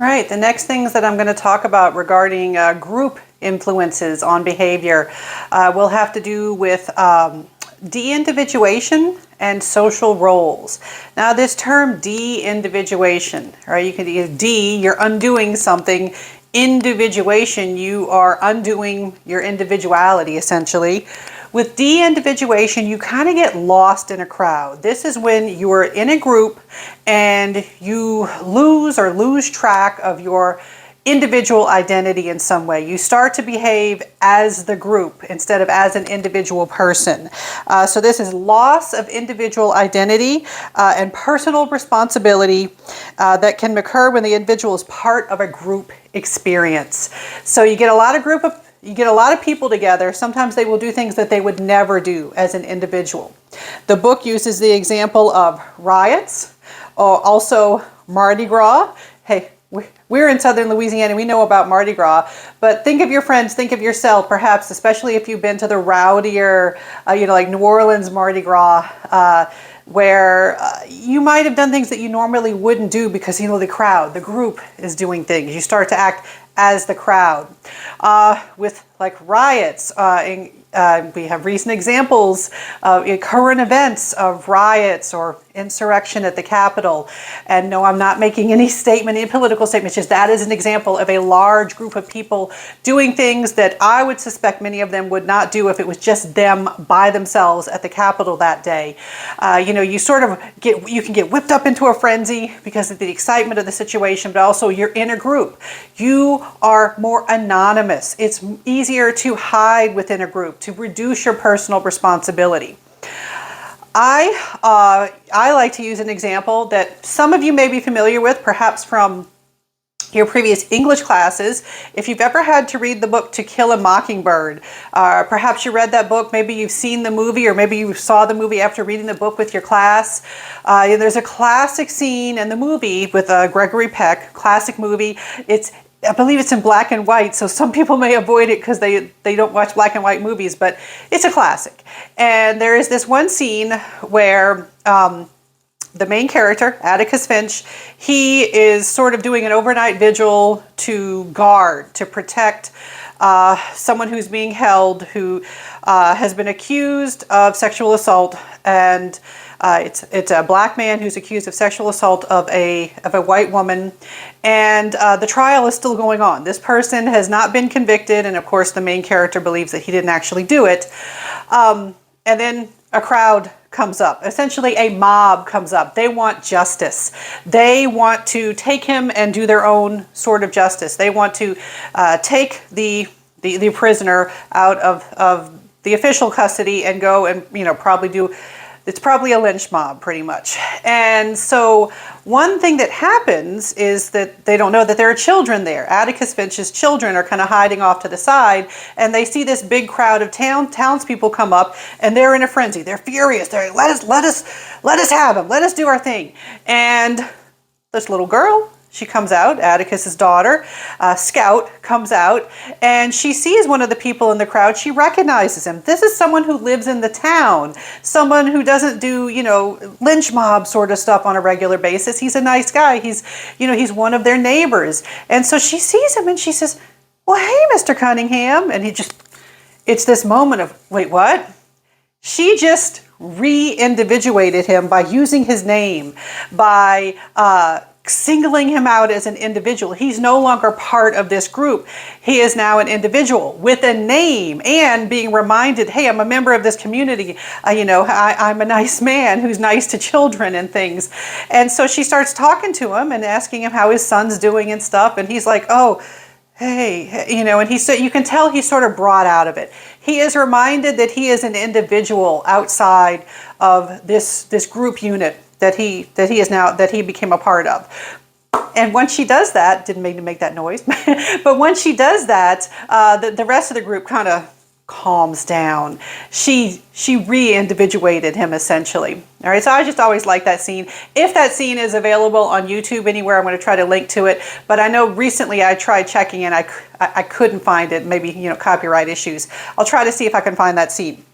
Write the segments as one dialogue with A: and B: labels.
A: Right, the next things that I'm going to talk about regarding group influences on behavior will have to do with de-individuation and social roles. Now this term de-individuation, right, you can use D, you're undoing something. Individuation, you are undoing your individuality essentially. With de-individuation, you kind of get lost in a crowd. This is when you are in a group and you lose track of your individual identity in some way. You start to behave as the group instead of as an individual person. So this is loss of individual identity and personal responsibility that can occur when the individual is part of a group experience. So you get a lot of people together. Sometimes they will do things that they would never do as an individual. The book uses the example of riots, also Mardi Gras. Hey, we're in southern Louisiana, we know about Mardi Gras, but think of your friends, think of yourself, perhaps, especially if you've been to the rowdier, like New Orleans Mardi Gras, where you might have done things that you normally wouldn't do because, the crowd, the group is doing things. You start to act as the crowd. With like riots, we have recent examples of current events of riots or insurrection at the Capitol. And no, I'm not making any political statements, just that is an example of a large group of people doing things that I would suspect many of them would not do if it was just them by themselves at the Capitol that day. You can get whipped up into a frenzy because of the excitement of the situation, but also you're in a group. You are more anonymous. It's easier to hide within a group, to reduce your personal responsibility. I like to use an example that some of you may be familiar with, perhaps from your previous English classes. If you've ever had to read the book To Kill a Mockingbird, perhaps you read that book, maybe you've seen the movie, or maybe you saw the movie after reading the book with your class. There's a classic scene in the movie with Gregory Peck, classic movie. I believe it's in black and white, so some people may avoid it because they don't watch black and white movies, but it's a classic. And there is this one scene where the main character, Atticus Finch, he is sort of doing an overnight vigil to protect someone who's being held who has been accused of sexual assault, and it's a black man who's accused of sexual assault of a white woman, and the trial is still going on. This person has not been convicted, and of course the main character believes that he didn't actually do it. And then a crowd comes up. Essentially a mob comes up. They want justice. They want to take him and do their own sort of justice. They want to take the prisoner out of the official custody and go and it's probably a lynch mob pretty much. And so one thing that happens is that they don't know that there are children there. Atticus Finch's children are kind of hiding off to the side, and they see this big crowd of townspeople come up, and they're in a frenzy. They're furious. They're like, let us have him. Let us do our thing. And this little girl, she comes out, Atticus's daughter, Scout, comes out, and she sees one of the people in the crowd. She recognizes him. This is someone who lives in the town, someone who doesn't do, lynch mob sort of stuff on a regular basis. He's a nice guy. He's one of their neighbors. And so she sees him and she says, well, hey, Mr. Cunningham. And it's this moment of, wait, what? She just re-individuated him by using his name, by singling him out as an individual. He's no longer part of this group. He is now an individual with a name and being reminded, hey, I'm a member of this community. I'm a nice man who's nice to children and things. And so she starts talking to him and asking him how his son's doing and stuff. And he's like, oh, hey, and you can tell he's sort of brought out of it. He is reminded that he is an individual outside of this group unit that he became a part of. And once she does that, didn't mean to make that noise, but once she does that, the rest of the group kind of calms down. She re-individuated him essentially. All right, so I just always like that scene. If that scene is available on YouTube anywhere, I'm going to try to link to it. But I know recently I tried checking and I couldn't find it. Maybe, you know, copyright issues. I'll try to see if I can find that scene.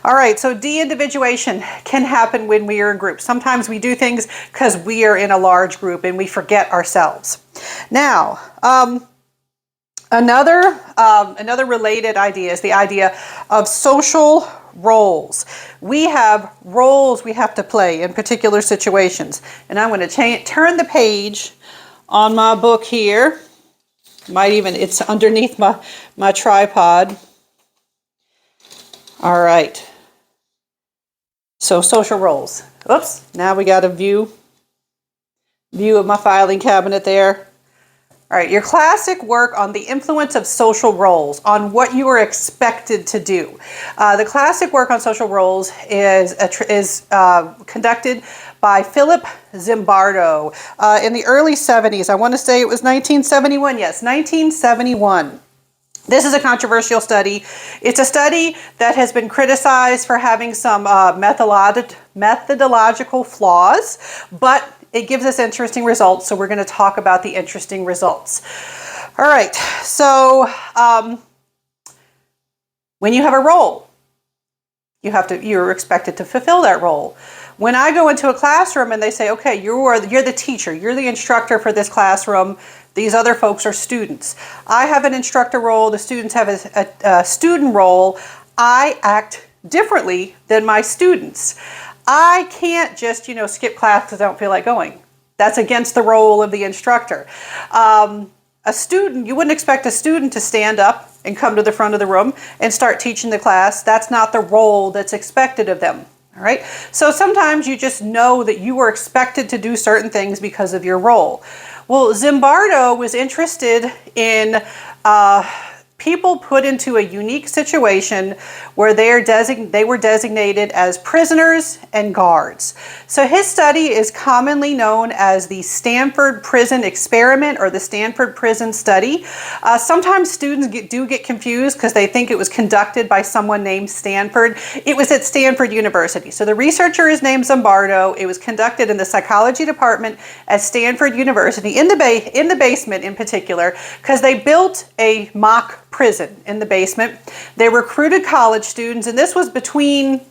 A: All right, so de-individuation can happen when we are in groups. Sometimes we do things because we are in a large group and we forget ourselves. Now, another related idea is the idea of social roles. We have roles we have to play in particular situations. And I'm going to turn the page on my book here. It's underneath my tripod. All right. So social roles. Oops, now we got a view of my filing cabinet there. All right, your classic work on the influence of social roles, on what you are expected to do. The classic work on social roles is conducted by Philip Zimbardo in the early 70s. I want to say it was 1971. Yes, 1971. This is a controversial study. It's a study that has been criticized for having some methodological flaws, but it gives us interesting results, so we're going to talk about the interesting results. All right, so when you have a role, you're expected to fulfill that role. When I go into a classroom and they say, okay, you're the teacher, you're the instructor for this classroom, these other folks are students. I have an instructor role, the students have a student role. I act differently than my students. I can't just, skip class because I don't feel like going. That's against the role of the instructor. You wouldn't expect a student to stand up and come to the front of the room and start teaching the class. That's not the role that's expected of them. All right. So sometimes you just know that you are expected to do certain things because of your role. Well, Zimbardo was interested in people put into a unique situation where they were designated as prisoners and guards. So his study is commonly known as the Stanford Prison Experiment or the Stanford Prison Study. Sometimes students do get confused because they think it was conducted by someone named Stanford. It was at Stanford University. So the researcher is named Zimbardo. It was conducted in the psychology department at Stanford University, in the basement in particular, because they built a mock prison in the basement. They recruited college students, and this was during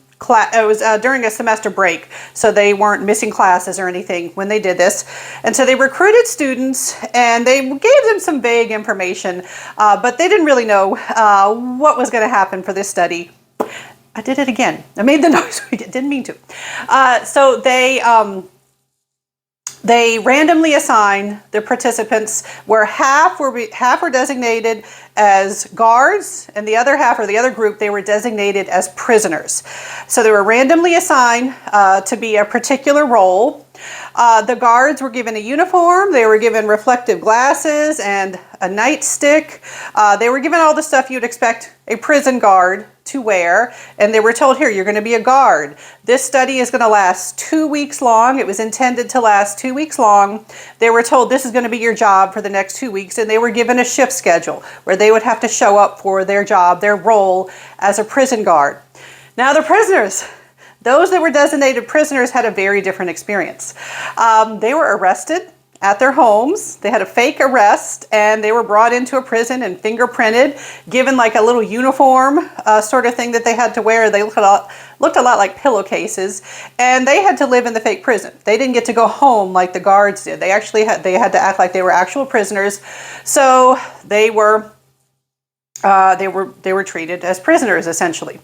A: a semester break, so they weren't missing classes or anything when they did this. And so they recruited students, and they gave them some vague information, but they didn't really know what was going to happen for this study. I did it again. I made the noise. Didn't mean to. So they randomly assigned the participants, where half were designated as guards, and the other half, or the other group, they were designated as prisoners. So they were randomly assigned to be a particular role. The guards were given a uniform, they were given reflective glasses and a nightstick. They were given all the stuff you'd expect a prison guard to wear, and they were told, here, you're going to be a guard. This study is going to last 2 weeks long. It was intended to last 2 weeks long. They were told this is going to be your job for the next 2 weeks, and they were given a shift schedule where they would have to show up for their job, their role as a prison guard. Now the prisoners, those that were designated prisoners, had a very different experience. They were arrested at their homes. They had a fake arrest, and they were brought into a prison and fingerprinted, given like a little uniform sort of thing that they had to wear. They looked a lot like pillowcases, and they had to live in the fake prison. They didn't get to go home like the guards did. They had to act like they were actual prisoners. So they were treated as prisoners, essentially.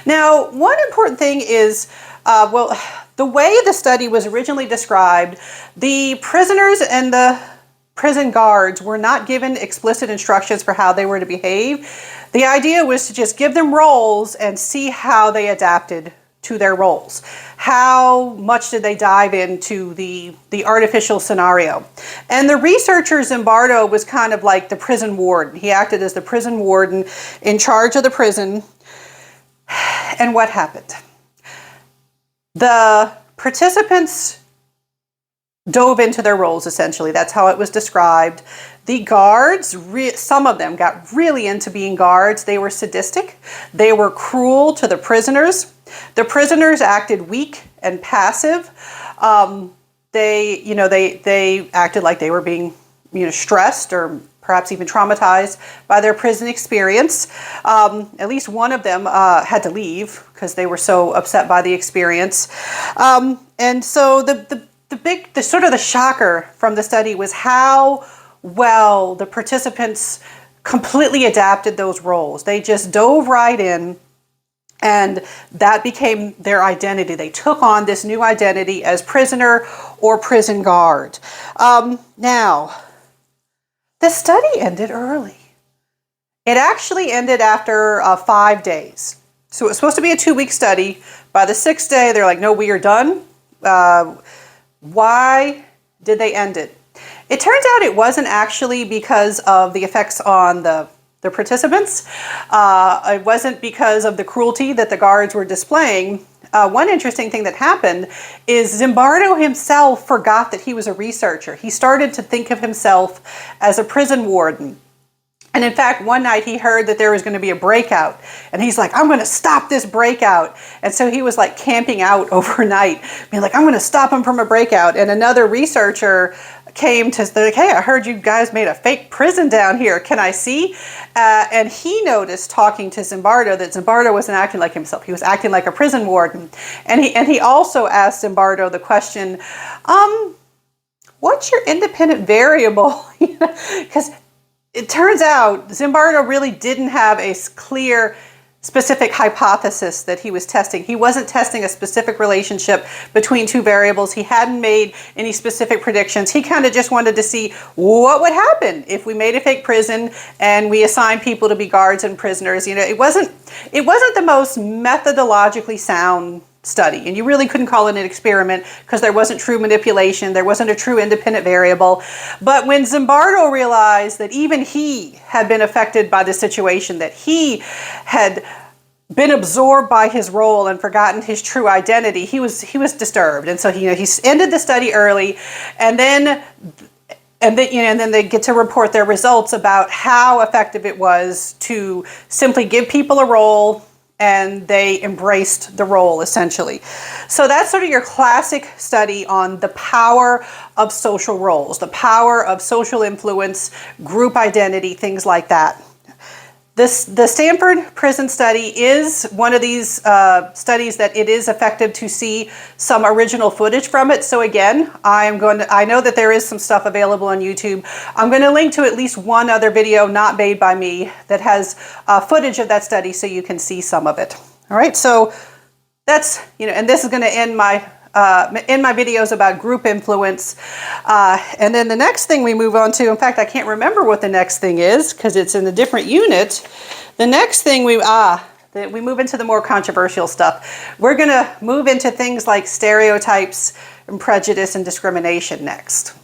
A: Now, one important thing is, the way the study was originally described, the prisoners and the prison guards were not given explicit instructions for how they were to behave. The idea was to just give them roles and see how they adapted to their roles. How much did they dive into the artificial scenario? And the researcher Zimbardo was kind of like the prison warden. He acted as the prison warden in charge of the prison. And what happened? The participants dove into their roles, essentially. That's how it was described. The guards, some of them got really into being guards. They were sadistic. They were cruel to the prisoners. The prisoners acted weak and passive. They acted like they were being, stressed or perhaps even traumatized by their prison experience. At least one of them had to leave because they were so upset by the experience. And so the shocker from the study was how well the participants completely adapted those roles. They just dove right in, and that became their identity. They took on this new identity as prisoner or prison guard. Now, the study ended early. It actually ended after 5 days. So it was supposed to be a 2-week study. By the 6th day, they're like, no, we are done. Why did they end it? It turns out it wasn't actually because of the effects on the participants. It wasn't because of the cruelty that the guards were displaying. One interesting thing that happened is Zimbardo himself forgot that he was a researcher. He started to think of himself as a prison warden. And in fact, one night he heard that there was going to be a breakout, and he's like, I'm going to stop this breakout. And so he was like camping out overnight, being like, I'm going to stop him from a breakout. And another researcher came to say, hey, I heard you guys made a fake prison down here. Can I see? And he noticed, talking to Zimbardo, that Zimbardo wasn't acting like himself. He was acting like a prison warden. And he also asked Zimbardo the question, what's your independent variable? Because it turns out Zimbardo really didn't have a clear, specific hypothesis that he was testing. He wasn't testing a specific relationship between two variables. He hadn't made any specific predictions. He kind of just wanted to see what would happen if we made a fake prison and we assigned people to be guards and prisoners. It wasn't the most methodologically sound study, and you really couldn't call it an experiment because there wasn't true manipulation, there wasn't a true independent variable. But when Zimbardo realized that even he had been affected by the situation, that he had been absorbed by his role and forgotten his true identity, he was disturbed. And so he ended the study early, and then they get to report their results about how effective it was to simply give people a role, and they embraced the role, essentially. So that's sort of your classic study on the power of social roles, the power of social influence, group identity, things like that. The Stanford prison study is one of these studies that it is effective to see some original footage from it. So again, I know that there is some stuff available on YouTube. I'm going to link to at least one other video not made by me that has footage of that study so you can see some of it. All right, so that's, and this is going to end my videos about group influence. And then the next thing we move on to, in fact, I can't remember what the next thing is because it's in a different unit. The next thing we move into the more controversial stuff. We're going to move into things like stereotypes and prejudice and discrimination next.